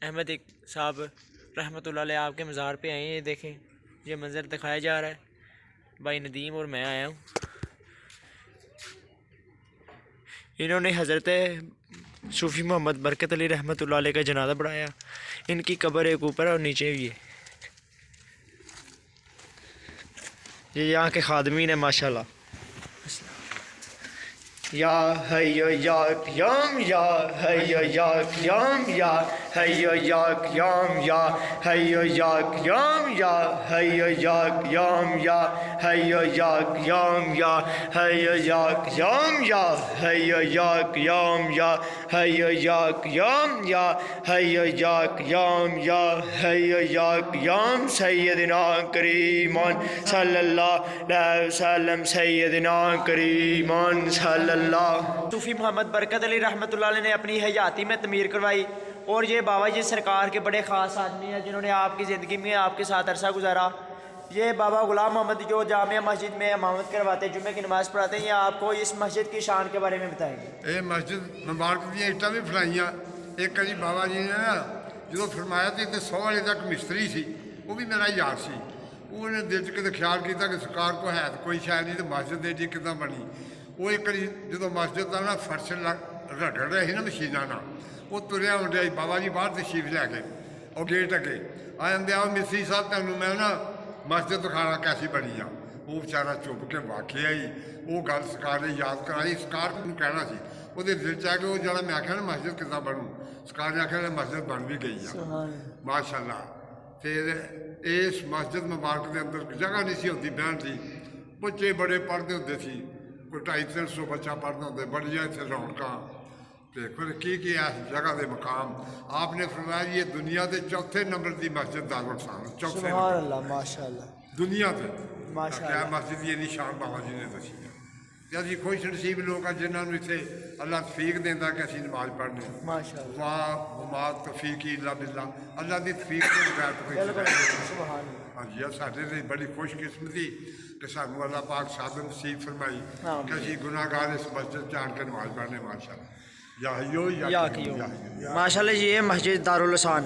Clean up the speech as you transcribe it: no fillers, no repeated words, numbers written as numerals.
अहमद साहब रहमतुल्लाह अलैह आपके मज़ार पे आए हैं। ये देखें, ये मंज़र दिखाया जा रहा है। भाई नदीम और मैं आया हूँ। इन्होंने हज़रत सूफ़ी मोहम्मद बरकत अली रहमतुल्लाह अलैह का जनाजा पढ़ाया। इनकी कब्र एक ऊपर और नीचे भी है। ये यहाँ के खादमीन है माशाल्लाह। या हय्यो या क़याम या हय्यो या क़याम या हय्यो या क़याम या हय्यो या क़याम या हय्यो या क़याम या हय्यो या क़याम या हय्यो या क़याम या हय्यो या क़याम या हय्यो या क़याम या हय्यो या क़याम या हय्यो या क़याम सय्यदना करीमान सल्लल्लाहु अलैहि वसल्लम सय्यदना करीमान सल्लल्लाहु। सूफी मोहम्मद बरकत अली रहमतुल्लाह अलैह ने अपनी हयाती में तमीर करवाई। और ये बाबा जी सरकार के बड़े ख़ास आदमी हैं जिन्होंने आपकी ज़िंदगी में आपके साथ अरसा गुजारा। ये बाबा गुलाम मोहम्मद जो जामिया मस्जिद में इमामत करवाते हैं, जुम्मे की नमाज़ पढ़ाते हैं, ये आपको इस मस्जिद की शान के बारे में बताएंगे। ये मस्जिद मुबारक दी ईटा भी फड़ाइया। एक कभी बाबा जी ने ना जो फरमाया तो 100 वाले तक मिस्त्री सी, वो भी मेरा यार सी। उन्हें दिल च किते ख्याल किया कि सरकार को है तो कोई शायद नहीं, तो मस्जिद एडी किदां बनी। वो एक कभी जो मस्जिद का ना फर्श रगड़ रहे ही ना मशीना ना, वो तुरया आया बाबा जी बाहर तशरीफ लैके और गेट अगे आंदे आओ मिस्त्री साहब तेन मैं ना मस्जिद दिखाना कैसी बनी आ। वो बेचारा चुप के वाकया ही वो गल सरकार ने याद कराई। सरकार को कहना सी वो दिल च आ कि वो जरा मैं आख्या ना मस्जिद किदा बनू, सरकार ने आख्या मस्जिद बन भी गई है माशाअल्लाह। फिर इस मस्जिद मुबारक के अंदर जगह नहीं सी होती बहन की। बच्चे बड़े पढ़ते होंगे सी, कोई 250-300 बच्चा पढ़ता होंगे। बड़िया इतने रौनक तो फिर की इस जगह के मकाम आपने फरमाया ये दुनिया के चौथे नंबर की मस्जिद दारुल इस्लाम, चौथे माशाअल्लाह दुनिया से क्या मस्जिद ये निशान बाबा जी ने दसी है। अभी खुश नसीब लोग हैं जिन्होंने इतने अल्लाह तफीक देता कि असी नमाज पढ़ने। वाह तफीक इल्ला बिल्ला, अल्लाह की तफीक के बगैर तो हाँ जी साढ़े लिए बड़ी खुशकिस्मती कि सानू अल्लाह पाक साधन नसीब फरमाई कि असी गुनाहगार इस मस्जिद जान के नमाज पढ़ने माशाअल्लाह। माशाअल्लाह ये मस्जिद दारुल इहसान